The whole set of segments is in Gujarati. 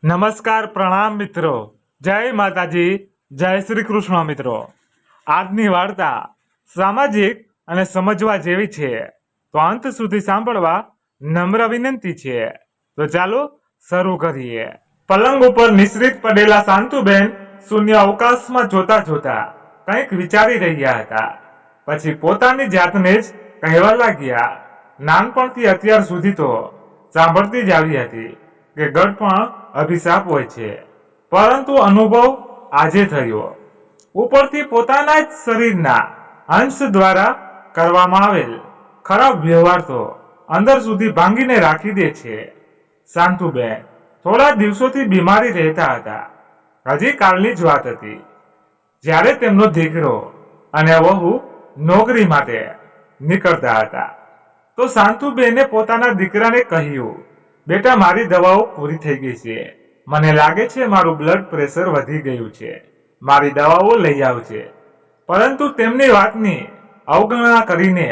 નમસ્કાર, પ્રણામ મિત્રો. જય માતાજી, જય શ્રી કૃષ્ણ મિત્રો. આજની વાર્તા સામાજિક અને સમજવા જેવી છે, તો અંત સુધી સાંભળવા નમ્ર વિનંતી છે. તો ચાલો શરૂ કરીએ. પલંગ ઉપર નિશ્રિત પડેલા શાંતુબેન શૂન્ય અવકાશમાં જોતા જોતા કંઈક વિચારી રહ્યા હતા. પછી પોતાની જાતને જ કહેવા લાગ્યા, નાનપણથી અત્યાર સુધી તો સાંભળતી જ આવી હતી કે ગળપણ અભિશાપ હોય છે, પરંતુ અનુભવ આજે થયો. ઉપરથી પોતાના જ શરીરના અંશ દ્વારા કરવામાં આવેલ ખરાબ વ્યવહાર તો અંદર સુધી ભાંગીને રાખી દે છે. શાંતુબેન થોડા દિવસોથી બીમારી રહેતા હતા. હજી કાલની જ વાત હતી, જ્યારે તેમનો દીકરો અને વહુ નોકરી માટે નીકળતા હતા. તો શાંતુબેને પોતાના દીકરાને કહ્યું, બેટા, મારી દવાઓ પૂરી થઈ ગઈ છે. મને લાગે છે મારું બ્લડ પ્રેશર વધી ગયું છે. મારી દવાઓ લઈ આવજે. પરંતુ તેમની વાતની અવગણના કરીને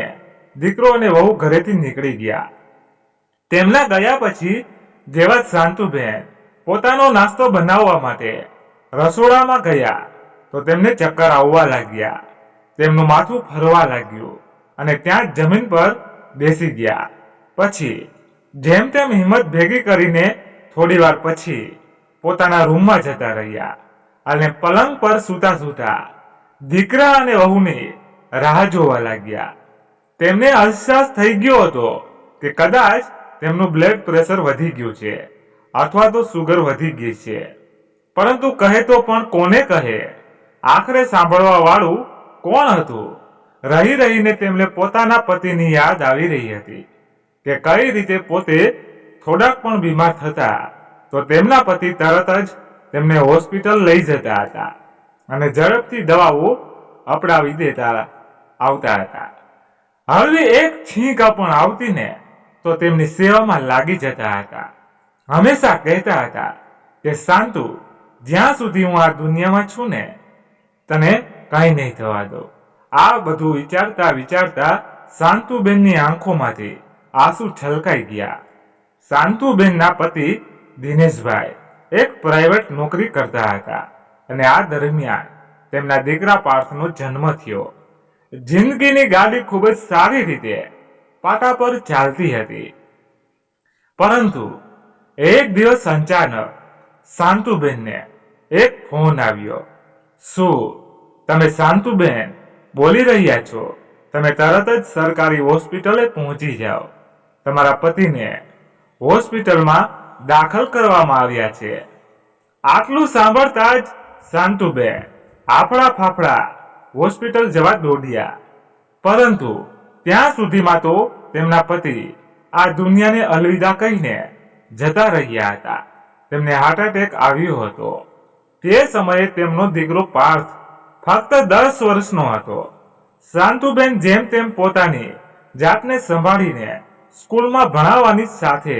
દીકરો અને વહુ ઘરેથી નીકળી ગયા. તેમના ગયા પછી જેવા જ શાંતુબેન પોતાનો નાસ્તો બનાવવા માટે રસોડામાં ગયા તો તેમને ચક્કર આવવા લાગ્યા. તેમનું માથું ફરવા લાગ્યું અને ત્યાં જ જમીન પર બેસી ગયા. પછી જેમ તેમ હિંમત ભેગી કરીને થોડી વાર પછી પોતાના રૂમમાં જતા રહ્યા અને પલંગ પર સૂતા સૂતા દીકરા અને વહુની રાહ જોવા લાગ્યા. તેમને અહેસાસ થઈ ગયો હતો કે કદાચ તેમનું બ્લડ પ્રેશર વધી ગયું છે અથવા તો સુગર વધી ગઈ છે. પરંતુ કહે તો પણ કોને કહે? આખરે સાંભળવા વાળું કોણ હતું? રહી રહીને તેમને પોતાના પતિની યાદ આવી રહી હતી કે કઈ રીતે પોતે થોડાક પણ બીમાર થતા તો તેમના પતિ તરત જ તેમને હોસ્પિટલ લઈ જતા હતા અને ઝડપથી દવાઓ અપડાવી દેતા આવતા હતા. હવે એક છીંક પણ આવતી ને તો તેમની સેવામાં લાગી જતા હતા. હંમેશા કહેતા હતા કે શાંતુ, જ્યાં સુધી હું આ દુનિયામાં છું ને, તને કંઈ નહીં થવા દો. આ બધું વિચારતા વિચારતા શાંતુબેનની આંખોમાંથી આંસુ છલકાઈ ગયા. શાંતુબેનના પતિ દિનેશભાઈ એક પ્રાઇવેટ નોકરી કરતા હતા અને આ દરમિયાન તેમના દીકરા પાર્થનો જન્મ થયો. જિંદગીની ગાડી ખૂબ જ સારી રીતે પાટા પર ચાલતી હતી, પરંતુ એક દિવસ અચાનક શાંતુબેનને એક ફોન આવ્યો. શું તમે શાંતુબેન બોલી રહ્યા છો? તમે તરત જ સરકારી હોસ્પિટલે પહોંચી જાઓ. તમારા પતિને હોસ્પિટલમાં દાખલ કરવામાં આવ્યા છે. આટલું સાંભળતા જ શાંતુબેન આફડા ફાફડા હોસ્પિટલ જવા દોડ્યા. પરંતુ ત્યાં સુધીમાં તો તેમના પતિ આ દુનિયાને અલવિદા કહીને જતા રહ્યા હતા. તેમને હાર્ટ એટેક આવ્યો હતો. તે સમયે તેમનો દીકરો પાર્થ ફક્ત 10 વર્ષનો હતો. શાંતુબેન જેમ તેમ પોતાની જાતને સંભાળીને સ્કૂલમાં ભણાવવાની સાથે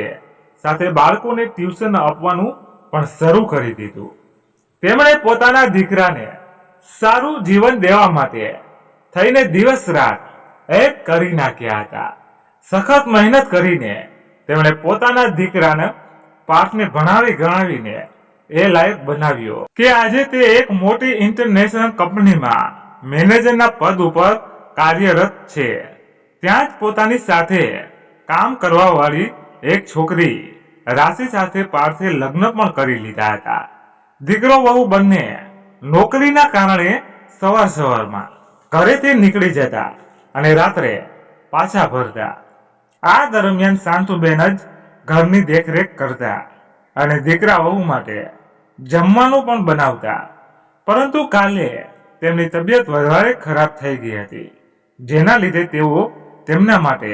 સાથે બાળકોને ટ્યુશન આપવાનું પણ શરૂ કરી દીધું. તેમણે પોતાના દીકરાને સારું જીવન દેવા માટે થઈને દિવસ રાત એક કરી નાખ્યા હતા. સખત મહેનત કરીને તેમણે પોતાના દીકરાને પાર્થને ભણાવી ગણાવીને એ લાયક બનાવ્યો કે આજે તે એક મોટી ઇન્ટરનેશનલ કંપનીમાં મેનેજરના પદ ઉપર કાર્યરત છે. ત્યાં જ પોતાની સાથે કામ કરવા વાળી એક છોકરી રાશિ સાથે પાર્થે લગ્ન પણ કરી લીધા હતા. દીકરો વહુ બંને નોકરીના કારણે સવાર સવારમાં ઘરેથી નીકળી જતા અને રાત્રે પાછા ફરતા. આ દરમિયાન શાંતુબેન જ ઘરની દેખરેખ કરતા અને દીકરા વહુ માટે જમવાનું પણ બનાવતા. પરંતુ કાલે તેમની તબિયત વધારે ખરાબ થઈ ગઈ હતી, જેના લીધે તેઓ તેમના માટે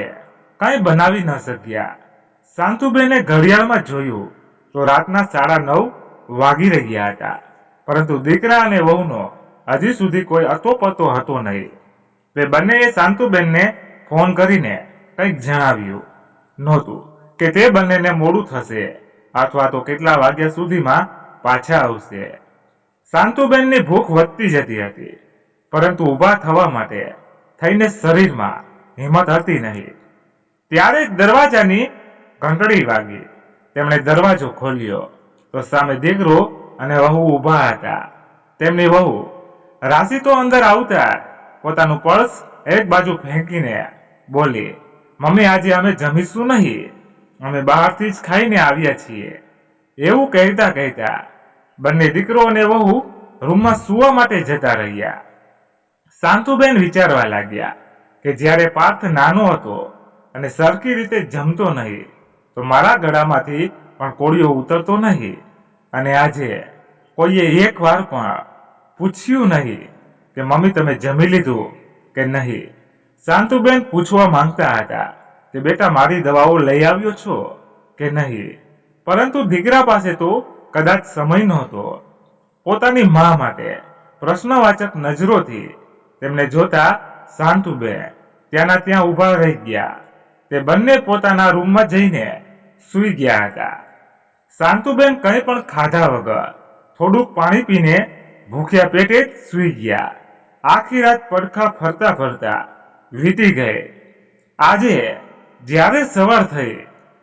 કંઈ બનાવી ન શક્યા. શાંતુબેને ઘડિયાળમાં જોયું તો રાતના 9:30 વાગી રહ્યા હતા, પરંતુ દીકરા અને વહુનો હજી સુધી કોઈ અતોપતો હતો નહીં. તે બંનેએ શાંતુબેનને ફોન કરીને કંઈક જણાવ્યું નહોતું કે તે બંનેને મોડું થશે અથવા તો કેટલા વાગ્યા સુધીમાં પાછા આવશે. શાંતુબેનની ભૂખ વધતી જતી હતી, પરંતુ ઊભા થવા માટે થઈને શરીરમાં હિંમત હતી નહીં. ત્યારે દરવાજાની ઘંટડી વાગી. તેમણે દરવાજો ખોલ્યો તો સામે દીકરો અને વહુ ઊભા હતા. તેમની વહુ રાશિ તો અંદર આવતા પોતાનું પર્સ એક બાજુ ફેંકીને બોલી, મમ્મી આજે અમે જમીશું નહીં, અમે બહારથી જ ખાઈને આવ્યા છીએ. એવું કહેતા કહેતા બંને દીકરો અને વહુ રૂમમાં સૂવા માટે જતા રહ્યા. શાંતુબેન વિચારવા લાગ્યા કે જ્યારે પાર્થ નાનો હતો અને સરખી રીતે જમતો નહીં તો મારા ગળામાંથી પણ કોળિયો ઉતરતો નહીં, અને આજે કોઈએ એક વાર પણ પૂછ્યું નહીં કે મમ્મી તમે જમી લીધું કે નહીં. શાંતુબેન પૂછવા માંગતા હતા કે બેટા મારી દવાઓ લઈ આવ્યો છો કે નહીં, પરંતુ દીકરા પાસે તો કદાચ સમય નહોતો. પોતાની મા માટે પ્રશ્નવાચક નજરોથી તેમને જોતા શાંતુબેન ત્યાંના ત્યાં ઊભા રહી ગયા. તે બંને પોતાના રૂમમાં જઈને સૂઈ ગયા હતા. શાંતુબેન કંઈ પણ ખાધા વગર થોડુંક પાણી પીને ભૂખ્યા પેટે જ સૂઈ ગયા. આખી રાત પડખા ફરતા ફરતા વીતી ગઈ. આજે જ્યારે સવાર થઈ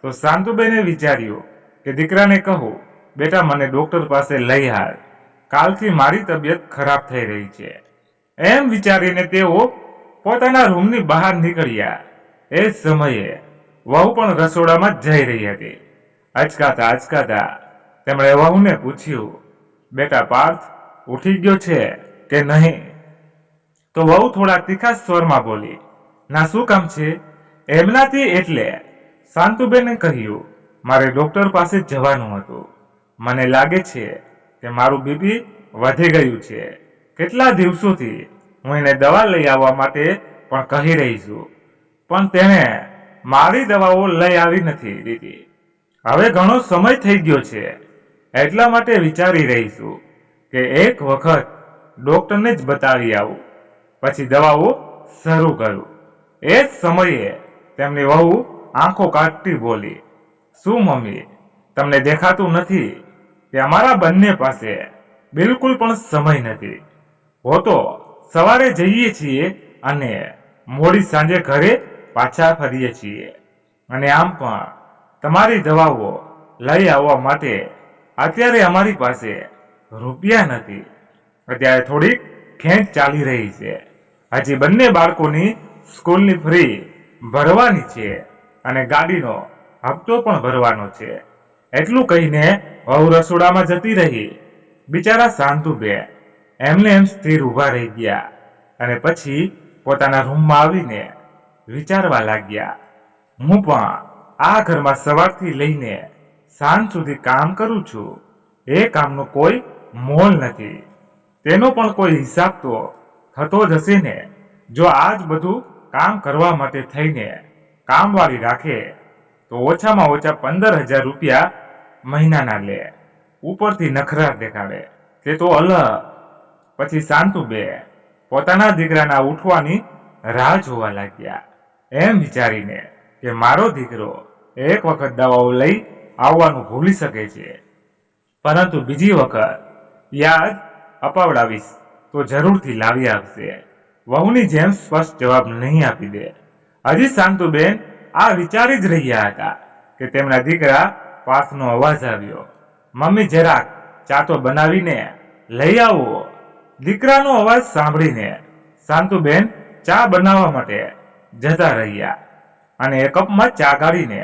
તો શાંતુબેને વિચાર્યું કે દીકરાને કહું, બેટા મને ડોક્ટર પાસે લઈ હાલ, કાલથી મારી તબિયત ખરાબ થઈ રહી છે. એમ વિચારીને તેઓ પોતાના રૂમની બહાર નીકળ્યા. એ જ સમયે વહુ પણ રસોડામાં જઈ રહી હતી. અચકાતા અચકાતા તેમણે વહુને પૂછ્યું, બેટા પાર્થ ઉઠી ગયો છે કે નહીં? તો વહુ થોડા તીખા સ્વરમાં બોલી, ના શું કામ છે? એમનાથી એટલે શાંતુબેને કહ્યું, મારે ડોક્ટર પાસે જવાનું હતું. મને લાગે છે કે મારું બીપી વધી ગયું છે. કેટલા દિવસોથી હું એને દવા લઈ આવવા માટે પણ કહી રહી છું, પણ તેણે મારી દવાઓ લઈ આવી નથી દીધી. હવે ઘણો સમય થઈ ગયો છે, એટલા માટે વિચારી રહી છું કે એક વખત ડોક્ટરને જ બતાવી આવું, પછી દવાઓ શરૂ કરું. એ જ સમયે તેમની વહુ આંખો કાઢતી બોલી, શું મમ્મી તમને દેખાતું નથી કે અમારા બંને પાસે બિલકુલ પણ સમય નથી હોતો? સવારે જઈએ છીએ અને મોડી સાંજે ઘરે પાછા ફરીએ છીએ, અને આમ પણ તમારી દવાઓ લઈ આવવા માટે અત્યારે અમારી પાસે રૂપિયા નથી. અત્યારે થોડીક ખેંચ ચાલી રહી છે. હજી બંને બાળકોની સ્કૂલની ફી ભરવાની છે અને ગાડીનો હપ્તો પણ ભરવાનો છે. એટલું કહીને વહુ રસોડામાં જતી રહી. બિચારા શાંતુબેન એમને એમ સ્થિર ઊભા રહી ગયા અને પછી પોતાના રૂમમાં આવીને વિચારવા લાગ્યા, હું પણ આ ઘરમાં સવારથી લઈને સાંજ સુધી કામ કરું છું. એ કામનો કોઈ મોલ નથી, તેનો પણ કોઈ હિસાબ તો થતો જ હશે ને. જો આ જ બધું કામ કરવા માટે થઈને કામવાળી રાખે તો ઓછામાં ઓછા 15,000 રૂપિયા મહિનાના લે, ઉપરથી નખરા દેખાડે, તે તો અલગ. પછી શાંતુબેન પોતાના દીકરાના ઉઠવાની રાહ જોવા લાગ્યા, એમ વિચારીને કે મારો દીકરો એક વખત દવાઓ લઈ આવવાનું ભૂલી શકે છે, પરંતુ બીજી વખત યાદ અપાવડાવીશ તો જરૂરથી લાવી આપશે. વહુની જેમ સ્પષ્ટ જવાબ નહીં આપી દે. હજી શાંતુબેન આ વિચારી જ રહ્યા હતા કે તેમના દીકરા પાર્થનો અવાજ આવ્યો, મમ્મી જરાક ચા તો બનાવીને લઈ આવો. દીકરાનો અવાજ સાંભળીને શાંતુબેન ચા બનાવવા માટે જતા રહ્યા અને એક કપમાં ચા કાઢીને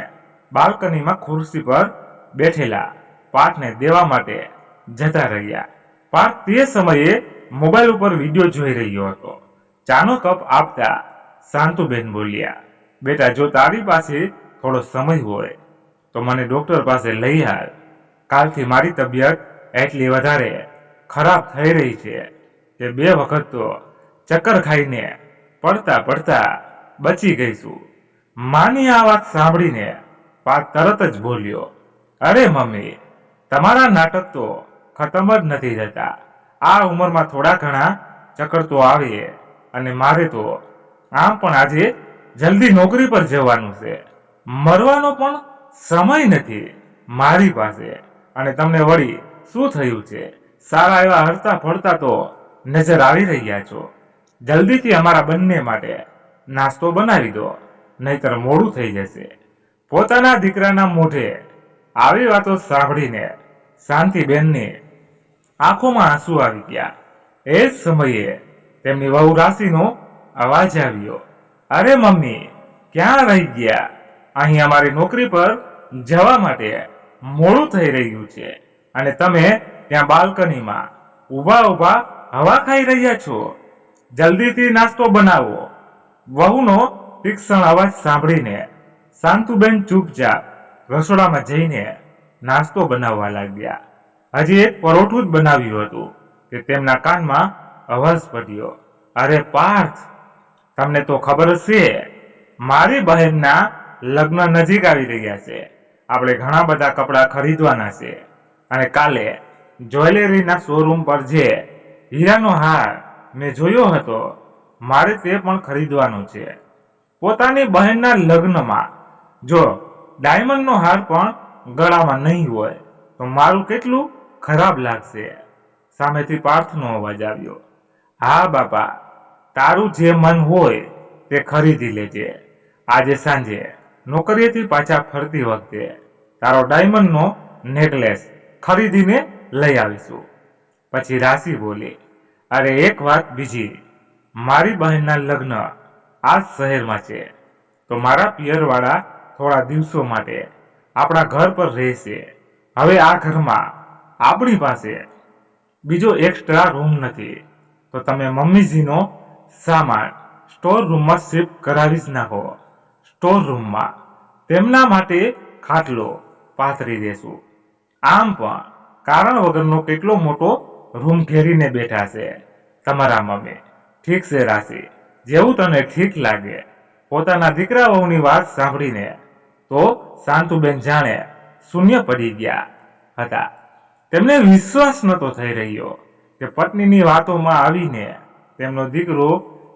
બાલ્કનીમાં ખુરશી પર બેઠેલા પાર્થને દેવા માટે જતા રહ્યા. પાર્થ તે સમયે મોબાઈલ ઉપર વિડીયો જોઈ રહ્યો હતો. ચાનો કપ આપતા શાંતુબેન બોલ્યા, બેટા જો તારી પાસે થોડો સમય હોય તો મને ડોક્ટર પાસે લઈ હાલ. કાલથી મારી તબિયત એટલી વધારે ખરાબ થઈ રહી છે કે 2 વખત તો ચક્કર ખાઈને પડતા પડતા બચી ગઈશું. માની આ વાત સાંભળીને પાર્થ તરત જ બોલ્યો, અરે મમ્મી તમારા નાટક તો ખતમ જ નથી થતા. આ ઉંમરમાં થોડા ઘણા ચક્કર તો આવે, અને મારે તો આમ પણ આજે જલ્દી નોકરી પર જવાનું છે. મરવાનો પણ સમય નથી મારી પાસે. અને તમને વળી શું થયું છે? સારા એવા હરતા ફરતા તો નજર આવી રહ્યા છો. જલ્દીથી અમારા બંને માટે નાસ્તો બનાવી દો, નહીતર મોડું થઈ જશે. પોતાના દીકરાના મોઢે આવી વાતો સાંભળીને શાંતિબેનની આંખોમાં આંસુ આવી ગયા. એ જ સમયે તેમની વહુ રાશિનો અવાજ આવ્યો. અરે મમ્મી, ક્યાં રહી ગયા? અહીં અમારી નોકરી પર જવા માટે મોડું થઈ રહ્યું છે અને તમે ત્યાં બાલ્કનીમાં ઊભા ઊભા હવા ખાઈ રહ્યા છો. જલ્દીથી નાસ્તો બનાવો. વહુનો તીક્ષ્ણ અવાજ સાંભળીને શાંતુબેન ચૂપચાપ રસોડામાં જઈને નાસ્તો બનાવવા લાગ્યા. હજી એક પરોઠું જ બનાવ્યું હતું કે તેમના કાનમાં અવાજ પડ્યો. અરે પાર્થ, તમને તો ખબર છે મારી બહેનના લગ્ન નજીક આવી રહ્યા છે. આપણે ઘણા બધા કપડાં ખરીદવાના છે અને કાલે જ્વેલરીના શોરૂમ પર જે હીરાનો હાર મેં જોયો હતો, મારે તે પણ ખરીદવાનો છે. પોતાની બહેનના લગ્નમાં જો ડાયમંડનો હાર પણ ગળામાં નહીં હોય તો મારું કેટલું ખરાબ લાગશે. સામેથી પાર્થનો અવાજ આવ્યો. હા બાપા, તારું જે મન હોય તે ખરીદી લેજે. આજે સાંજે નોકરીએથી પાછા ફરતી વખતે તારો ડાયમંડનો નેકલેસ ખરીદીને લઈ આવીશું. પછી રાશિ બોલી, અરે એક વાત બીજી, મારી બહેનના લગ્ન આ જ શહેરમાં છે તો મારા પિયરવાળા થોડા દિવસો માટે આપણા ઘર પર રહેશે. હવે આ ઘરમાં આપણી પાસે બીજો એક્સ્ટ્રા રૂમ નથી તો તમે મમ્મીજીનો સામાન સ્ટોર રૂમમાં શિફ્ટ કરાવી જ નાખો. સ્ટોર રૂમમાં તેમના માટે ખાટલો પાથરી દેશું. આમ પણ કારણ વગરનો કેટલો મોટો રૂમ ઘેરીને બેઠા છે તમારા મમ્મી. ઠીક છે રાશિ, જેવું તને ઠીક લાગે. પોતાના દીકરા વહુની વાત સાંભળીને તો શાંતુબેન જાણે શૂન્ય પડી ગયા હતા. તેમને વિશ્વાસ નહોતો થઈ રહ્યો કે પત્નીની વાતોમાં આવીને તેમનો દીકરો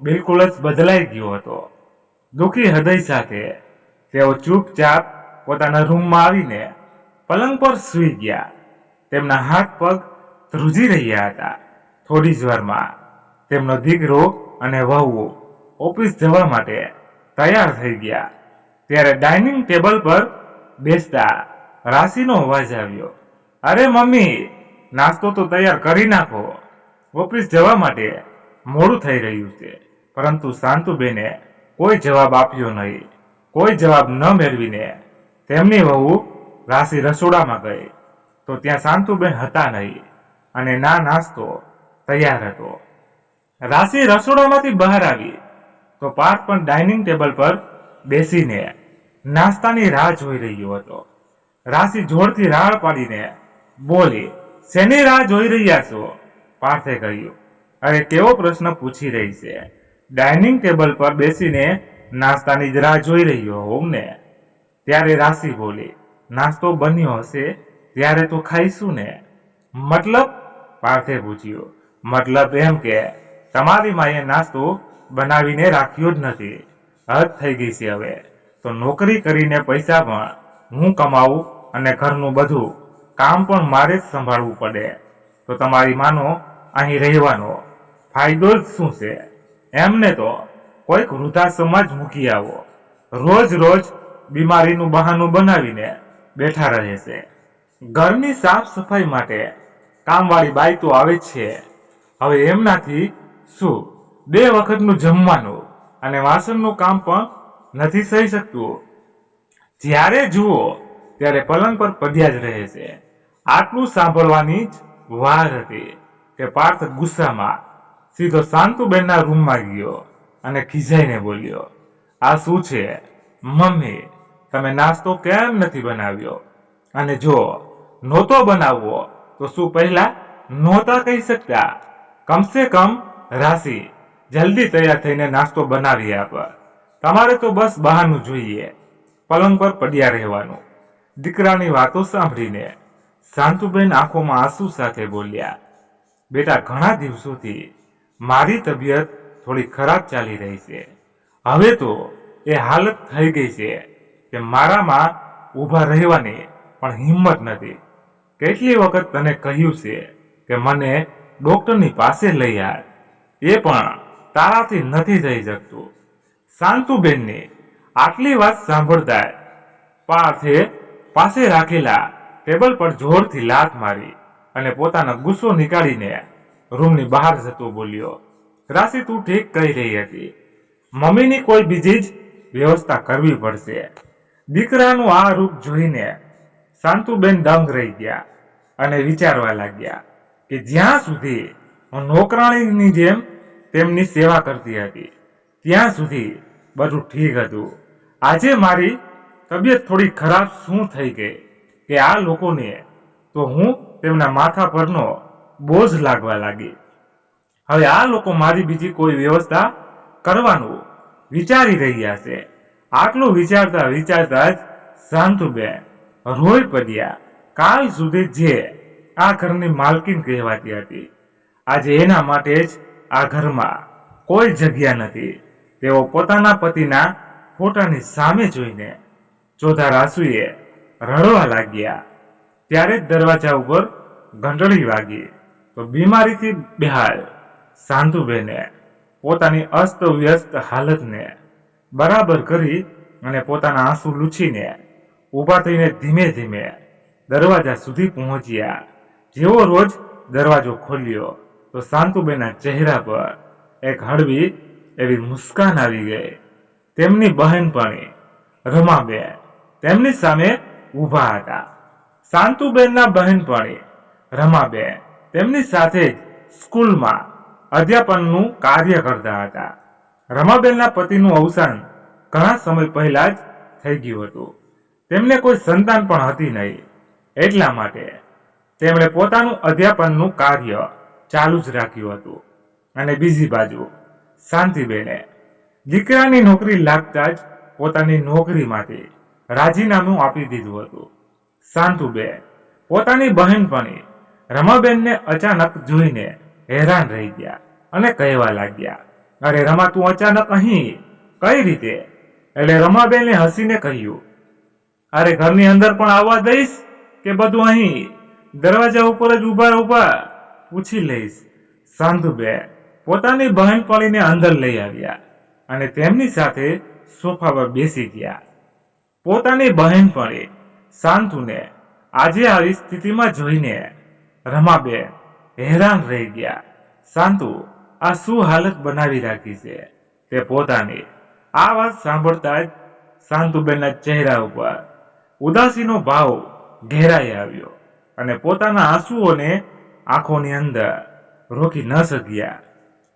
બિલકુલ જ બદલાઈ ગયો હતો. દુઃખી હૃદય સાથે તેઓ ચૂપચાપ પોતાના રૂમમાં આવીને પલંગ પર સૂઈ ગયા. તેમના હાથ પગ ધ્રુજી રહ્યા હતા. થોડી જ વારમાં તેમનો દીકરો અને વહુ ઓફિસ જવા માટે તૈયાર થઈ ગયા. ત્યારે ડાઇનિંગ ટેબલ પર બેસતા રાશિનો અવાજ આવ્યો. અરે મમ્મી, નાસ્તો તો તૈયાર કરી નાખો. ઓફિસ જવા માટે મોડું થઈ રહ્યું છે. પરંતુ શાંતુબેને કોઈ જવાબ આપ્યો નહીં. કોઈ જવાબ ન મેળવીને તેમની વહુ રાશિ રસોડામાં ગઈ તો ત્યાં શાંતુબેન હતા નહીં અને ના નાસ્તો તૈયાર હતો. રાશિ રસોડામાંથી બહાર આવી તો પાર્થ પણ ડાઇનિંગ ટેબલ પર બેસીને નાસ્તાની રાહ જોઈ રહ્યો હતો. રાશિ જોરથી રાડ પાડીને બોલી, શેની રાહ જોઈ રહ્યા છો? પાર્થે કહ્યું. અરે કેવો પ્રશ્ન પૂછી રહી છે? ડાઇનિંગ ટેબલ પર બેસીને નાસ્તાની જ રાહ જોઈ રહ્યો હોઉં ને. ત્યારે રાશિ બોલી, નાસ્તો બન્યો હશે ત્યારે તો ખાઈશું ને. મતલબ? પાર્થે પૂછ્યું. મતલબ એમ કે તમારી માએ નાસ્તો બનાવીને રાખ્યો જ નથી. હદ થઈ ગઈ છે હવે તો નોકરી કરીને પૈસા પણ હું કમાવું અને ઘરનું બધું કામ પણ મારે જ સંભાળવું પડે તો તમારી માનો અહીં રહેવાનો ફાયદો જ શું છે? એમને તો કોઈક વૃદ્ધાશ્રમમાં જ મૂકી આવો. રોજ રોજ બીમારીનું બહાનું બનાવીને બેઠા રહે છે. ઘરની સાફ સફાઈ માટે કામવાળી બાઈ તો આવે જ છે. હવે એમનાથી શું 2 વખતનું જમવાનું અને વાસણનું કામ પણ નથી સહી શકતું. જ્યારે જુઓ ત્યારે પલંગ પર પડ્યા જ રહે છે. આટલું સાંભળવાની જ વાર હતી કે પાર્થ ગુસ્સામાં સીધો શાંતુબેનના રૂમમાં ગયો અને ખીજાઈને બોલ્યો, આ શું છે મમ્મી? તમે નાસ્તો કેમ નથી બનાવ્યો? અને જો નહોતો બનાવવો તો શું પહેલા નહોતા કહી શકતા? કમસે કમ રાશિ, જલ્દી તૈયાર થઈને નાસ્તો બનાવી આપ. તમારે તો બસ બહાનું જોઈએ, પલંગ પર પડ્યા રહેવાનું. દીકરાની વાતો સાંભળીને શાંતુબેન આંખોમાં આંસુ સાથે બોલ્યા, બેટા, ઘણા દિવસોથી મારી તબિયત થોડી ખરાબ ચાલી રહી છે. હવે તો એ હાલત થઈ ગઈ છે કે મારામાં ઊભા રહેવાની પણ હિંમત નથી. કેટલી વખત તને કહ્યું છે કે મને ડોક્ટરની પાસે લઈ આવ, એ પણ તારાથી નથી થઈ શકતું. શાંતુબેનની આટલી વાત સાંભળતા પાર્થે પાસે રાખેલા ટેબલ પર જોરથી લાત મારી અને પોતાનો ગુસ્સો નીકાળીને રૂમની બહાર જતો બોલ્યો, રાશિ તું ઠીક કહી રહી હતી, મમ્મીની કોઈ બીજી જ વ્યવસ્થા કરવી પડશે. દીકરાનું આ રૂપ જોઈને શાંતુબેન દંગ રહી ગયા અને વિચારવા લાગ્યા કે જ્યાં સુધી હું નોકરાણીની જેમ તેમની સેવા કરતી હતી ત્યાં સુધી બધું ઠીક હતું. આજે મારી તબિયત થોડી ખરાબ શું થઈ ગઈ કે આ લોકોને તો હું તેમના માથા પરનો બોજ લાગવા લાગી. હવે આ લોકો મારી બીજી કોઈ વ્યવસ્થા કરવાનું વિચારી રહ્યા છે. આટલું વિચારતા વિચારતા જ શાંતુબેન રોઈ પડ્યા. કાલ સુધી જે આ ઘરની માલકીન કહેવાતી હતી, આજે એના માટે જ આ ઘરમાં કોઈ જગ્યા નથી. તેઓ પોતાના પતિના ફોટાની સામે જોઈને ચોધાર આંસુએ રડવા લાગ્યા. ત્યારે જ દરવાજા ઉપર ઘંટડી વાગી તો બીમારીથી બેહાલ શાંતુબેને પોતાની અસ્તવ્યસ્ત હાલતને બરાબર કરી અને પોતાના આંસુ લૂછીને ઊભા થઈને ધીમે ધીમે દરવાજા સુધી પહોંચ્યા. જેવો રોજ દરવાજો ખોલ્યો તો શાંતુબેનના ચહેરા પર એક હળવી એવી મુસ્કાન આવી ગઈ. તેમની બહેનપણી રમાબેન તેમની સામે ઊભા હતા. શાંતુબેનના બહેનપણી રમાબેન તેમની સાથે જ સ્કૂલમાં અધ્યાપનનું કાર્ય કરતા હતા. રમાબેનના પતિનું અવસાન ઘણા સમય પહેલા જ થઈ ગયું હતું. તેમને કોઈ સંતાન પણ હતી નહીં. એટલા માટે તેમણે પોતાનું અધ્યાપનનું કાર્ય ચાલુ જ રાખ્યું હતું. અને બીજી બાજુ શાંતિબેને દીકરાની નોકરી લાગતા જ પોતાની નોકરીમાંથી રાજીનામું આપી દીધું હતું. શાંતુબેન પોતાની બહેનપણી રમાબેનને અચાનક જોઈને હેરાન રહી ગયા અને કહેવા લાગ્યા, અરે રમા, તું અચાનક અહીં કઈ રીતે? એટલે રમાબેને હસીને કહ્યું, અરે ઘરની અંદર પણ આવવા દઈશ કે બધું અહીં દરવાજા ઉપર જ ઊભા ઊભા પૂછી લઈશ? શાંતુબેન પોતાની બહેનપણીને અંદર લઈ આવ્યા અને તેમની સાથે સોફા પર બેસી ગયા. પોતાની બહેનપણી શાંતુને આજે આવી સ્થિતિમાં જોઈને રમાબેન હેરાન રહી ગયા. શાંતુ, આ શું હાલત બનાવી રાખી છે? તે પોતાની આ વાત સાંભળતા જ શાંતુબેનના ચહેરા ઉપર ઉદાસીનો ભાવ ઘેરાઈ આવ્યો અને પોતાના આંસુઓને આંખોની અંદર રોકી ન શક્યા.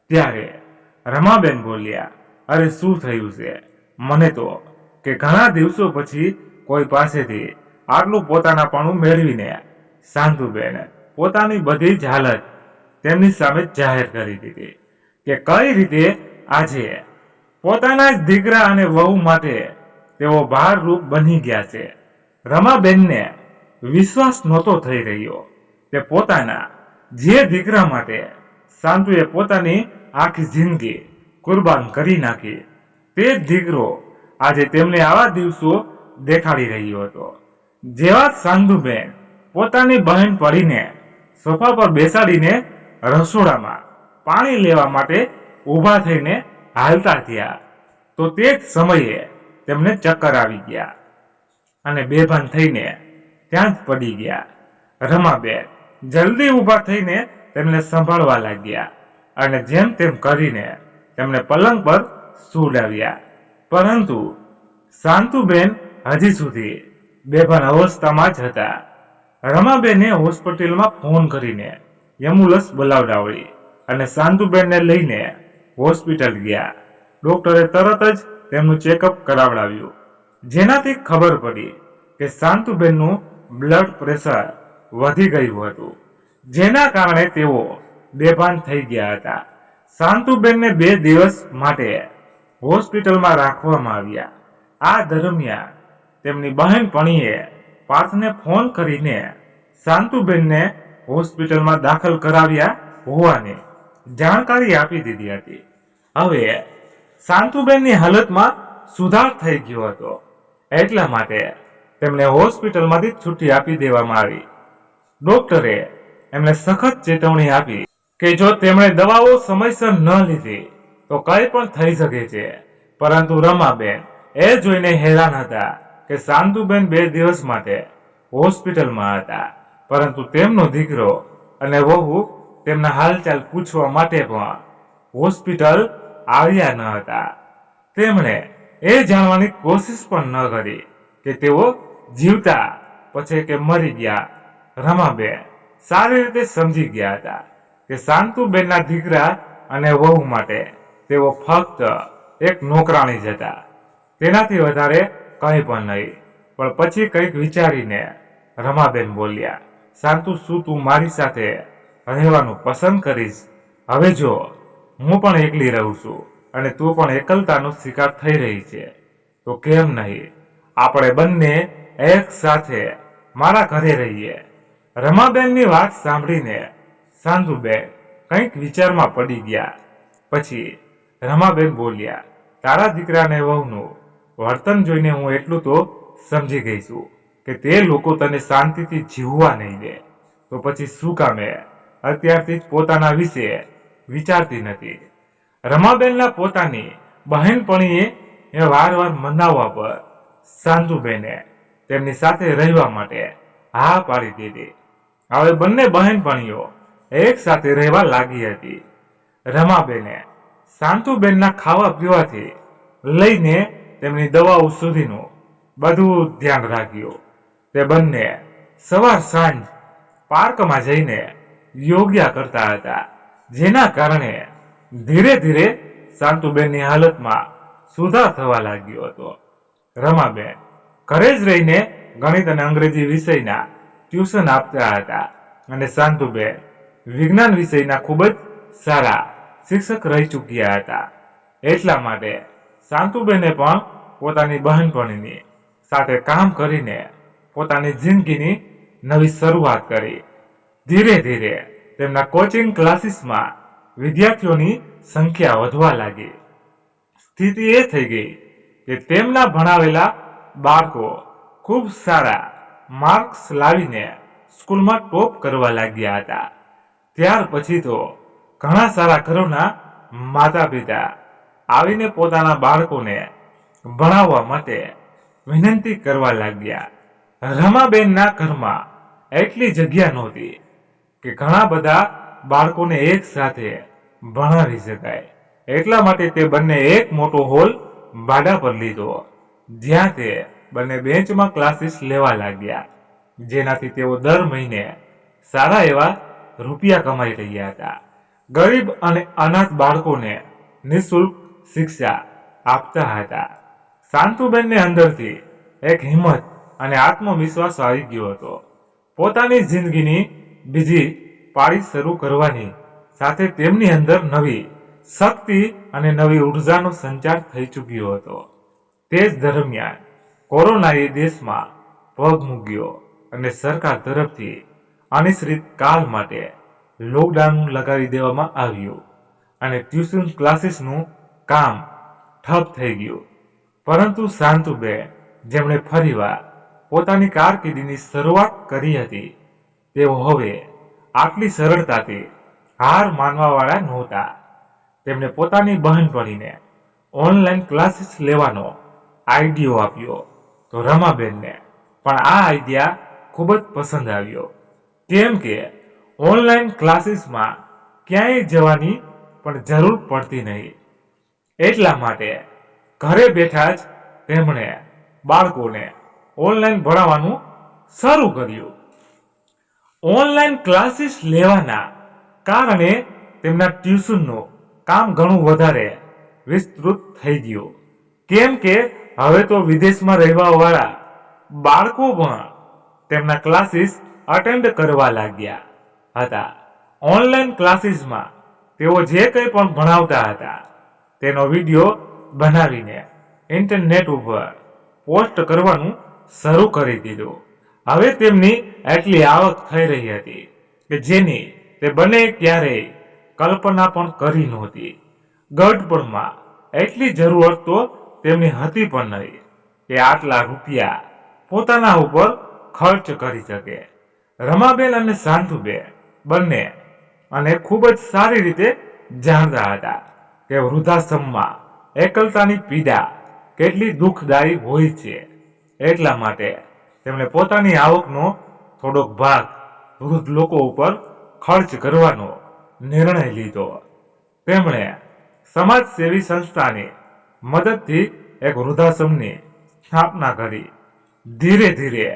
ત્યારે રમાબેન બોલ્યા, અરે શું થયું છે? મને તો કે ઘણા દિવસો પછી કોઈ પાસેથી આટલું પોતાનાપણું મેળવીને શાંતુબેન પોતાની બધી જ હાલત તેમની સામે જાહેર કરી દીધી કે કઈ રીતે આજે પોતાના જ દીકરા અને વહુ માટે તેઓ ભારરૂપ બની ગયા છે. રમાબેનને વિશ્વાસ નહોતો થઈ રહ્યો. તે પોતાના જે દીકરા માટે શાંતુએ પોતાની આખી જિંદગી કુરબાન કરી નાખી, તે જ દીકરો આજે તેમને આવા દિવસો દેખાડી રહ્યો હતો. જેવા શાંતુબેન પોતાની બહેન પડીને સોફા પર બેસાડીને રસોડામાં પાણી લેવા માટે ઊભા થઈને હાલતા થયા તો તે જ સમયે તેમને ચક્કર આવી ગયા અને બેભાન થઈને ત્યાં જ પડી ગયા. રમાબેન જલ્દી ઊભા થઈને તેમને સંભાળવા લાગ્યા અને જેમ તેમ કરીને તેમને પલંગ પર સુવડાવ્યા. પરંતુ શાંતુબેન હજી સુધી બેભાન અવસ્થામાં જ હતા. રમાબેને હોસ્પિટલમાં ફોન કરીને એમ્બ્યુલન્સ બોલાવડાવી અને શાંતુબેનને લઈને હોસ્પિટલ ગયા. ડોક્ટરે તરત જ તેમનું ચેકઅપ કરાવડાવ્યું, જેનાથી ખબર પડી કે શાંતુબેનનું બ્લડ પ્રેશર વધી ગયું હતું, જેના કારણે તેઓ બેભાન થઈ ગયા હતા. શાંતુબેનને 2 દિવસ માટે હોસ્પિટલમાં રાખવામાં આવ્યા. આ દરમિયાન તેમની બહેનપણીએ પાર્થને ફોન કરીને શાંતુબેનને હોસ્પિટલમાં દાખલ કરાવ્યા હોવાની જાણકારી આપી દીધી હતી. હવે શાંતુબેનની હાલતમાં સુધાર થઈ ગયો હતો, એટલા માટે તેમને હોસ્પિટલમાંથી છૂટી આપી દેવામાં આવી. ડોક્ટરે એમને સખત ચેતવણી આપી કે જો તેમણે દવાઓ સમયસર ન લીધી તો કંઈ પણ થઈ શકે છે. પરંતુ રમાબેન એ જોઈને હેરાન હતા કે શાંતુબેન 2 દિવસ માટે હોસ્પિટલમાં હતા, પરંતુ તેમનો દીકરો અને વહુ તેમના હાલચાલ પૂછવા માટે પણ હોસ્પિટલ આવ્યા ન હતા. તેમણે એ જાણવાની કોશિશ પણ ન કરી કે તેઓ જીવતા પછી કે મરી ગયા. રમાબેન સારી રીતે સમજી ગયા હતા કે શાંતુબેનના દીકરા અને વહુ માટે તેઓ ફક્ત એક નોકરાણી જ હતા, તેનાથી વધારે કંઈ પણ નહીં. પણ પછી કંઈક વિચારીને રમાબેન બોલ્યા, શાંતુ, શું તું મારી સાથે રહેવાનું પસંદ કરીશ? હવે જો હું પણ એકલી રહું છું અને તું પણ એકલતાનો શિકાર થઈ રહી છે, તો કેમ નહીં આપણે બંને એક સાથે મારા ઘરે રહીએ. રમાબેનની વાત સાંભળીને શાંતુબેન કંઈક વિચારમાં પડી ગયા. પછી રમાબેન બોલ્યા, તારા દીકરાને વહુનું વર્તન જોઈને હું એટલું તો સમજી ગઈ છું કે તે લોકો તને શાંતિથી જીવવા નહીં દે, તો પછી શું કામે અત્યારથી જ પોતાના વિશે વિચારતી નથી? રમાબેનના પોતાની બહેનપણીએ વારવાર મનાવવા પર શાંતુબેને તેમની સાથે રહેવા માટે હા પાડી દીધી. હવે બંને બહેનપણીઓ એક સાથે રહેવા લાગી હતી. રમાબેને શાંતુબેનના ખાવા પીવાથી લઈને તેમની દવાઓ સુધીનું બધું ધ્યાન રાખ્યું. તે બંને સવાર સાંજ પાર્કમાં જઈને યોગ્ય કરતા હતા, જેના કારણે ધીરે ધીરે શાંતુબેનની હાલતમાં સુધાર થવા લાગ્યો હતો. રમાબેન ઘરે જ રહીને ગણિત અને અંગ્રેજી વિષયના ટ્યુશન આપતા હતા અને શાંતુબેન વિજ્ઞાન વિષયના ખૂબ જ સારા શિક્ષક રહી ચૂક્યા હતા. એટલા માટે શાંતુબેને પણ પોતાની બહેનપણીની સાથે કામ કરીને પોતાની જિંદગીની નવી શરૂઆત કરી. ધીરે ધીરે તેમના કોચિંગ ક્લાસીસમાં વિદ્યાર્થીઓની સંખ્યા વધવા લાગી. સ્થિતિ એ થઈ ગઈ કે તેમના ભણાવેલા બાળકો ખૂબ સારા માર્ક્સ લાવીને સ્કૂલમાં ટોપ કરવા લાગ્યા હતા. ત્યાર પછી તો ઘણા સારા ઘરોના માતા પિતા આવીને પોતાના બાળકોને ભણાવવા માટે વિનંતી કરવા લાગ્યા. રમાબેનના ઘરમાં એટલી જગ્યા નહોતી કે ઘણા બધા બાળકોને એક સાથે ભણાવી શકાય. એટલા માટે તે બંને એક મોટો હોલ ભાડા પર લીધો, જ્યાં તે બંને બેન્ચમાં ક્લાસીસ લેવા લાગ્યા, જેનાથી તેઓ દર મહિને સારા એવા રૂપિયા કમાઈ રહ્યા હતા. ગરીબ અને અનાથ બાળકોને નિઃશુલ્ક શિક્ષા આપતા હતા. શાંતુબેનને અંદરથી એક હિંમત અને આત્મવિશ્વાસ આવી ગયો હતો. પોતાની જિંદગીની બીજી પાળી શરૂ કરવાની સાથે તેમની અંદર નવી શક્તિ અને નવી ઉર્જાનો સંચાર થઈ ચૂક્યો હતો. તે જ દરમિયાન કોરોનાએ દેશમાં પગ મૂક્યો અને સરકાર તરફથી અનિશ્ચિત કાળ માટે લોકડાઉન લગાવી દેવામાં આવ્યું અને ટ્યુશન ક્લાસીસનું કામ ઠપ થઈ ગયું. પરંતુ શાંતુબેન, જેમણે ફરીવાર પોતાની કારકિર્દીની શરૂઆત કરી હતી, તેઓ હવે આટલી સરળતાથી હાર માનવાવાળા નહોતા. તેમણે પોતાની બહેનપણીને ઓનલાઈન ક્લાસીસ લેવાનો આઈડિયો આપ્યો, તો રમાબેનને પણ આ આઈડિયા ખૂબ જ પસંદ આવ્યો. કેમ કે ઓનલાઈન ક્લાસીસમાં ક્યાંય જવાની પણ જરૂર પડતી નહીં. એટલા માટે ઘરે બેઠા જ તેમણે બાળકોને ઓનલાઈન ભણાવવાનું શરૂ કર્યું. ઓનલાઈન ક્લાસીસ લેવાના કારણે તેમના ટ્યુશનનું કામ ઘણું વધારે વિસ્તૃત થઈ ગયું. કેમ કે હવે તો વિદેશમાં રહેવાવાળા બાળકો પણ તેમના ક્લાસીસ અટેન્ડ કરવા લાગ્યા હતા. ઓનલાઈન ક્લાસીસમાં તેઓ જે કંઈ પણ ભણાવતા હતા તેનો વિડીયો બનાવીને ઇન્ટરનેટ ઉપર પોસ્ટ કરવાનું શરૂ કરી દીધું. હવે તેમની એટલી આવક થઈ રહી હતી કે જેની તે બંને ક્યારેય કલ્પના પણ કરી નહોતી. ગઢપણમાં એટલી જરૂરત તો તેમની હતી પણ નહીં કે આટલા રૂપિયા પોતાના ઉપર ખર્ચ કરી શકે. રમાબેન અને શાંતુબેન બંને અને ખૂબ જ સારી રીતે જાણતા હતા કે વૃદ્ધાશ્રમમાં એકલતાની પીડા કેટલી દુઃખદાયી હોય છે. એટલા માટે તેમણે પોતાની આવકનો થોડોક ભાગ વૃદ્ધ લોકો ઉપર ખર્ચ કરવાનો નિર્ણય લીધો. તેમણે સમાજસેવી સંસ્થાની મદદથી એક વૃદ્ધાશ્રમની સ્થાપના કરી. ધીરે ધીરે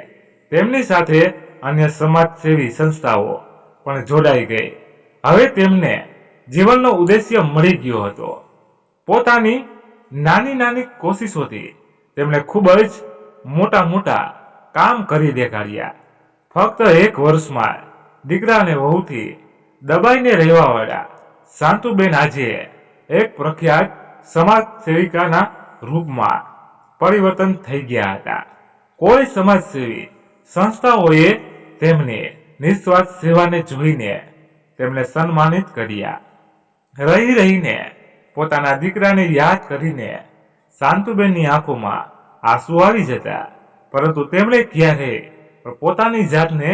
તેમની સાથે અન્ય સમાજસેવી સંસ્થાઓ પણ જોડાઈ ગઈ. હવે તેમને જીવનનો ઉદ્દેશ્ય મળી ગયો હતો. પોતાની નાની નાની કોશિશોથી તેમણે ખૂબ જ મોટા મોટા કામ કરી દેખાડ્યા. ફક્ત 1 વર્ષમાં દીકરા અને વહુથી દબાઈને રહેવાવાળા શાંતુબેન આજે એક પ્રખ્યાત સમાજ સેવિકાના રૂપમાં પરિવર્તન થઈ ગયા હતા. કોઈ સમાજસેવી સંસ્થાઓએ તેમની નિસ્વાર્થ સેવાને જોઈને તેમને સન્માનિત કર્યા. રહી રહીને પોતાના દીકરાને યાદ કરીને શાંતુબેનની આંખોમાં આંસુ આવી જતા, પરંતુ તેમણે ક્યારેય પોતાની જાતને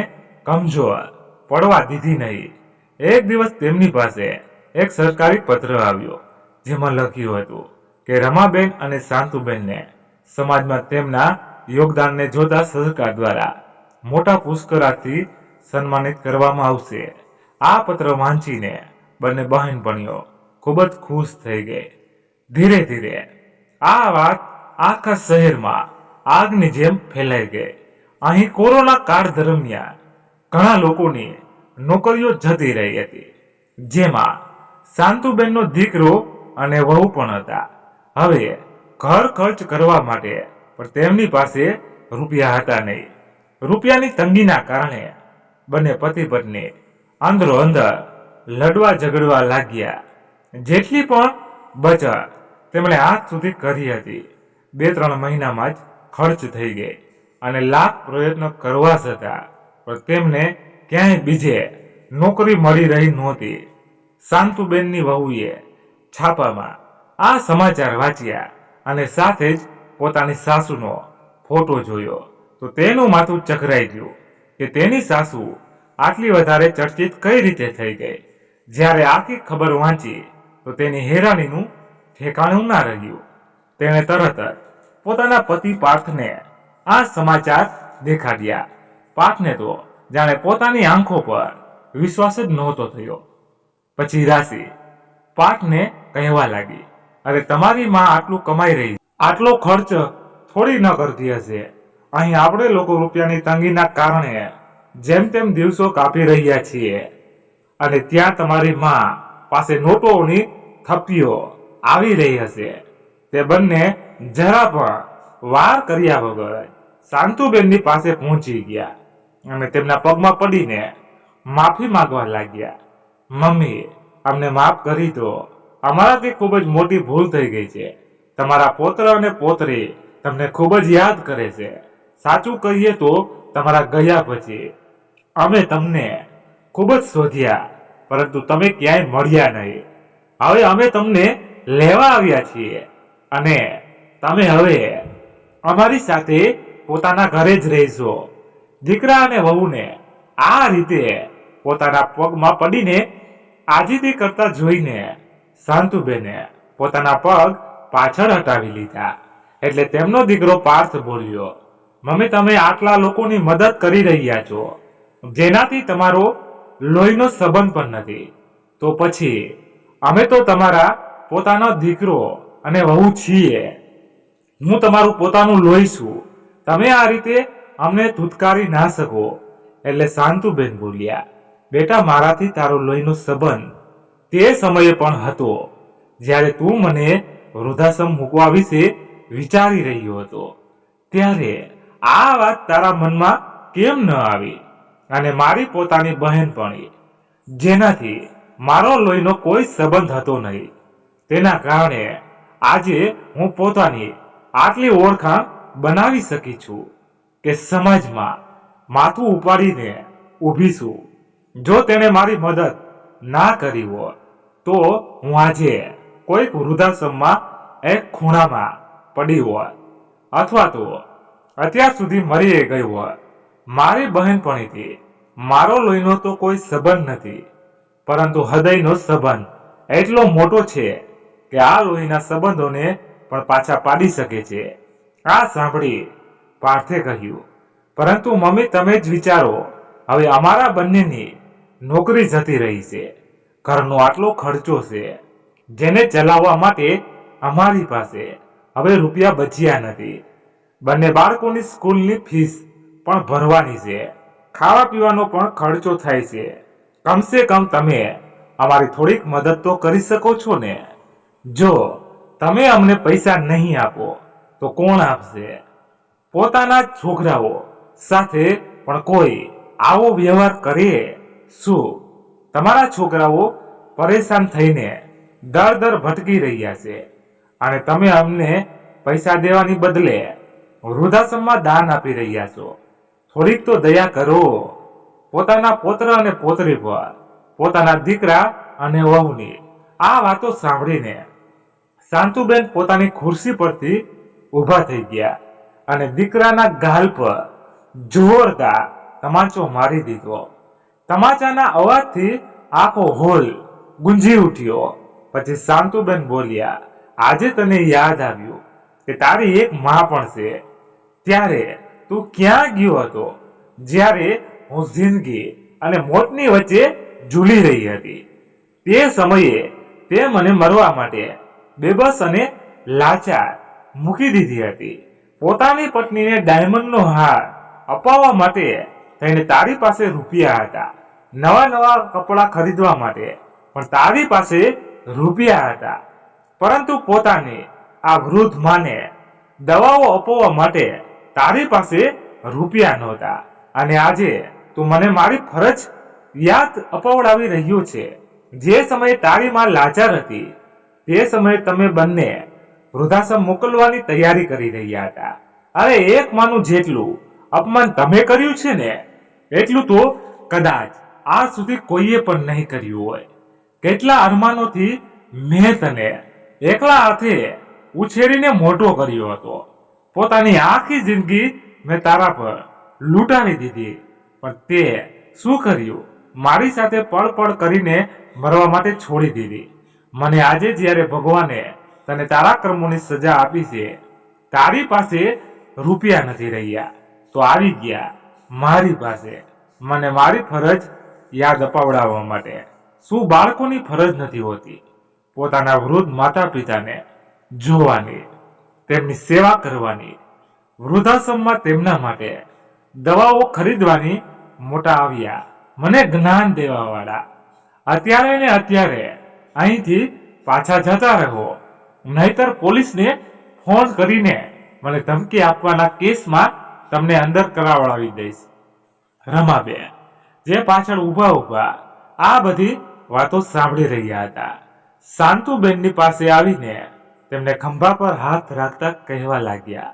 કમજોર પડવા દીધી નહીં. એક દિવસ તેમની પાસે એક સરકારી પત્ર આવ્યો, જેમાં લખ્યું હતું કે રમાબેન અને શાંતુબેનને સમાજમાં તેમના યોગદાનને જોતા સરકાર દ્વારા મોટા પુરસ્કારથી સન્માનિત કરવામાં આવશે. આ પત્ર વાંચીને બંને બહેનપણીઓ ખૂબ જ ખુશ થઈ ગઈ. ધીરે ધીરે આ વાત આખા શહેરમાં આગની જેમ ફેલાઈ ગઈ. અહીં કોરોના કાળ દરમિયાન ઘણા લોકોની નોકરીઓ જતી રહી હતી, જેમાં શાંતુબેનનો દીકરો અને વહુ પણ હતા. હવે ઘર ખર્ચ કરવા માટે પણ તેમની પાસે રૂપિયા હતા નહીં. રૂપિયાની તંગીના કારણે બંને પતિ પત્ની અંદરો અંદર લડવા ઝઘડવા લાગ્યા. જેટલી પણ બચત તેમણે આજ સુધી કરી હતી 2-3 મહિનામાં જ ખર્ચ થઈ ગઈ અને લાખ પ્રયત્ન કરવા છતાં પણ તેમને ક્યાંય બીજે નોકરી મળી રહી નહોતી. શાંતુબેનની વહુએ છાપામાં આ સમાચાર વાંચ્યા અને સાથે જ પોતાની સાસુનો ફોટો જોયો તો તેનું માથું ચકરાઈ ગયું કે તેની સાસુ આટલી વધારે ચર્ચિત કઈ રીતે થઈ ગઈ. જ્યારે આખી ખબર વાંચી તો તેની હેરાનીનું ઠેકાણું ના રહ્યું. તેણે તરત જ પોતાના પતિ પાર્થને આ સમાચાર દેખાડ્યા. પાર્થને તો જાણે પોતાની આંખો પર વિશ્વાસ જ નહોતો થયો. પછી રાશિ પાર્થને કહેવા લાગી, અરે તમારી માં આટલું કમાઈ રહી, આટલો ખર્ચ થોડી ન કરતી હશે. અહીં આપણે લોકો રૂપિયાની તંગીના કારણે જેમ તેમ દિવસો કાપી રહ્યા છીએ અને ત્યાં તમારી માં પાસે નોટોની થપ્પીઓ આવી રહી હશે. તે બંને જરા પણ વાર કર્યા વગર શાંતુબેનની પાસે પહોંચી ગયા અને તેમના પગમાં પડીને માફી માંગવા લાગ્યા. મમ્મી, અમને માફ કરી દો. અમારાથી ખૂબ જ મોટી ભૂલ થઈ ગઈ છે. તમારા પોત્ર અને પોત્રી તમને ખૂબ જ યાદ કરે છે. સાચું કહીએ તો તમારા ગયા પછી અમે તમને ખૂબ જ શોધ્યા, પરંતુ તમે ક્યાંય મળ્યા નહીં. હવે અમે તમને લેવા આવ્યા છીએ અને તમે હવે અમારી સાથે પોતાના ઘરે જ રહેશો. દીકરા અને વહુને આ રીતે પોતાના પગમાં પડીને આજીજી કરતા જોઈને શાંતુબેને પોતાના પગ પાછળ હટાવી લીધા. એટલે તેમનો દીકરો પાર્થ બોલ્યો, મમ્મી, તમે આટલા લોકોની મદદ કરી રહ્યા છો જેનાથી તમારો લોહીનો સંબંધ પણ નથી, તો પછી અમે તો તમારા પોતાનો દીકરો અને વહુ છીએ. હું તમારું પોતાનું લોહી છું. તમે આ રીતે અમને ધૂતકારી ના શકો. એટલે શાંતુબેન બોલ્યા, બેટા, મારાથી તારો લોહીનો સંબંધ તે સમયે પણ હતો જ્યારે તું મને વૃદ્ધાશ્રમ મૂકવા વિશે વિચારી રહ્યો હતો. ત્યારે આ વાત તારા મનમાં કેમ ન આવી? અને મારી પોતાની બહેનપણી જેનાથી મારો લોહીનો કોઈ સંબંધ હતો નહીં, તેના કારણે આજે હું પોતાની આટલી ઓળખાણ બનાવી શકી છું કે સમાજમાં માથું ઉપાડીને ઊભી છું. જો તેને મારી મદદ ના કરી હોત તો હું આજે કોઈક વૃદ્ધાશ્રમમાં એક ખૂણામાં પડી હોત અથવા તો અત્યાર સુધી મરી ગઈ હોત. મારી બહેનપણીથી મારો લોહીનો તો કોઈ સંબંધ નથી, પરંતુ હૃદયનો સંબંધ એટલો મોટો છે કે આ લોહીના સંબંધોને પણ પાછા પાડી શકે છે. આ સાંભળી પાર્થે કહ્યું, પરંતુ મમ્મી તમે જ વિચારો, હવે અમારા બંનેની નોકરી જતી રહી છે, ઘરનો આટલો ખર્ચો છે, જેને ચલાવવા માટે અમારી પાસે હવે રૂપિયા બચ્યા નથી. બંને બાળકોની સ્કૂલની ફીસ પણ ભરવાની છે, ખાવા પીવાનો પણ ખર્ચો થાય છે. કમસે કમ તમે અમારી થોડીક મદદ તો કરી શકો છો ને? જો તમે અમને પૈસા નહીં આપો તો કોણ આપશે? પોતાના છોકરાઓ સાથે પણ કોઈ આવો વ્યવહાર કરે? શું તમારા છોકરાઓ પરેશાન થઈને દર દર ભટકી રહ્યા છે અને તમે અમને પૈસા દેવાની બદલે વૃદ્ધાશ્રમમાં દાન આપી રહ્યા છો? થોડીક તો દયા કરો પોતાના પુત્ર અને પુત્રી પર, પોતાના દીકરા અને વહુની. આ વાતો સાંભળીને શાંતુબેન પોતાની ખુરશી પરથી ઊભા થઈ ગયા અને દીકરાના ગાલ પર જોરદાર તમાચો મારી દીધો. તમાચાના અવાજથી આખો હોલ ગુંજી ઉઠ્યો. પછી શાંતુબેન બોલ્યા, આજે તને યાદ આવ્યું કે તારી એક માં પણ છે. ત્યારે તું ક્યાં ગયો હતો જ્યારે હું જિંદગી અને મોતની વચ્ચે ઝૂલી રહી હતી? તે સમયે તે મને મરવા માટે બેબસ અને લાચાર મૂકી દીધી હતી. પોતાની પત્નીને ડાયમંડનો હાર અપાવવા માટે થઈને તારી પાસે રૂપિયા હતા, નવા નવા કપડાં ખરીદવા માટે પણ તારી પાસે રૂપિયા હતા, પરંતુ પોતાની આ વૃદ્ધ માને દવાઓ અપાવવા માટે તારી પાસે રૂપિયા નહોતા. અને આજે તું મને મારી ફરજ યાદ અપાવડાવી રહ્યો છે. જે સમયે તારી માં લાચાર હતી તે સમયે તમે બંને વૃદ્ધાશ્રમ મોકલવાની તૈયારી કરી રહ્યા હતા. અરે એક માનું જેટલું અપમાન તમે કર્યું છે ને, એટલું તો કદાચ આજ સુધી કોઈએ પણ નહીં કર્યું હોય. કેટલા અરમાનોથી મેં તને એકલા હાથે ઉછેરીને મોટો કર્યો હતો. પોતાની આખી જિંદગી મેં તારા પર લૂંટાવી દીધી, પણ તે શું કર્યું? મારી સાથે પળ પળ કરીને મરવા માટે છોડી દીધી. મને આજે જ્યારે ભગવાને તને તારા કર્મોની સજા આપી છે, તારી પાસે રૂપિયા નથી રહ્યા, તો આવી ગયા મારી પાસે મને મારી ફરજ યાદ અપાવડાવવા માટે. શું બાળકોની ફરજ નથી હોતી પોતાના વૃદ્ધ માતા પિતાને જોવાની, તેમની સેવા કરવાની, વૃદ્ધાશ્રમમાં તેમના માટે દવાઓ ખરીદવાની? મોટા આવ્યા મને જ્ઞાન દેવા વાળા, અત્યારે ને અત્યારે અહીંથી પાછા જતા રહો, નહીતર પોલીસને ફોન કરીને મને ધમકી આપવાના કેસમાં તમને અંદર કરાવડાવી દઈશ. રમાબેન જે પાછળ ઊભા ઊભા આ બધી વાતો સાંભળી રહ્યા હતા, શાંતુબેનની પાસે આવીને તેમને ખંભા પર હાથ રાખતા કહેવા લાગ્યા,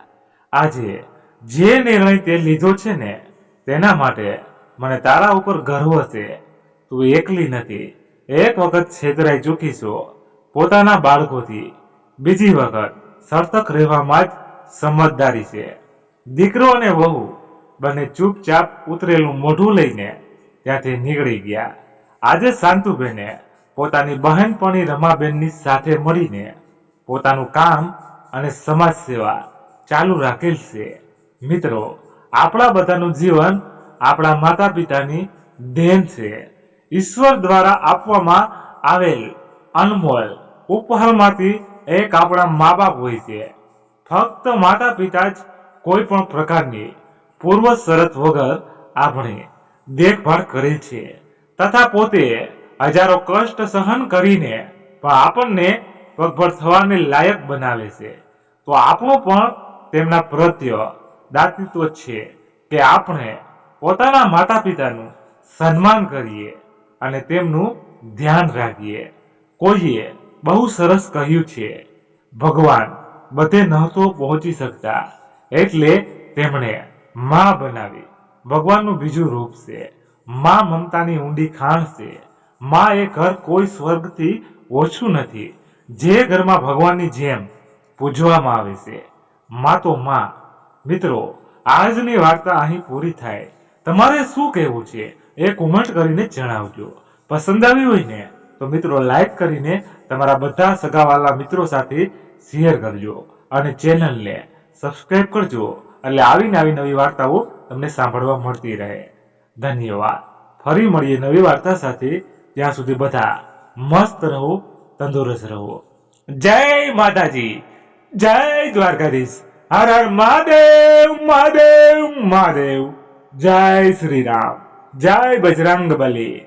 આજે જે નિર્ણય તે લીધો છે ને તેના માટે મને તારા ઉપર ગર્વ છે. તું એકલી નથી. એક વખત છેતરાઈ ચૂકી છો પોતાના બાળકોથી, બીજી વખત સતર્ક રહેવામાં જ સમજદારી છે. દીકરો અને વહુ બંને ચૂપચાપ ઉતરેલું મોઢું લઈને ત્યાંથી નીકળી ગયા. આજે શાંતુબેને પોતાની બહેનપણી રમાબેનની સાથે મળીને પોતાનું કામ અને સમાજ સેવા ચાલુ રાખેલ છે. મિત્રો, આપણા બધાનું જીવન આપણા માતા પિતાની દેન છે. ઈશ્વર દ્વારા આપવામાં આવેલ અનમોલ ઉપહારમાંથી એક આપણા મા બાપ હોય છે. ફક્ત માતા પિતા જ કોઈ પણ પ્રકારની પૂર્વ શરત વગર આપણી દેખભાળ કરે છે તથા પોતે હજારો કષ્ટ સહન કરીને પણ આપણને પગભર થવાને લાયક બનાવે છે. તો આપણું પણ તેમના પ્રત્યે દાતૃત્વ છે કે આપણે પોતાના માતા પિતાનું સન્માન કરીએ અને તેમનું ધ્યાન રાખીએ. કોઈએ બહુ સરસ કહ્યું છે, ભગવાન બધે નહોતો પહોંચી શકતા એટલે તેમણે માં બનાવી. ભગવાનનું બીજું રૂપ છે. માં મમતાની ઊંડી ખાણ છે. માં એ ઘર કોઈ સ્વર્ગથી ઓછું નથી જે ઘરમાં ભગવાનની જેમ પૂજવામાં આવે છે. માં તો માં. મિત્રો, આજની વાર્તા અહીં પૂરી થાય. તમારે શું કહેવું છે એ કોમેન્ટ કરીને જણાવજો. પસંદ આવી હોય ને તો મિત્રો લાઈક કરીને તમારા બધા સગાવાલા મિત્રો સાથે શેર કરજો અને ચેનલને સબસ્ક્રાઇબ કરજો એટલે આવીને આવી નવી વાર્તાઓ તમને સાંભળવા મળતી રહે. ધન્યવાદ. ફરી મળીએ નવી વાર્તા સાથે. ત્યાં સુધી બધા મસ્ત રહો, તંદુરસ્ત રહો. જય માતાજી, જય દ્વારકાધીશ. હર હર મહાદેવ, મહાદેવ, મહાદેવ. જય શ્રી રામ, જય બજરંગ બલી.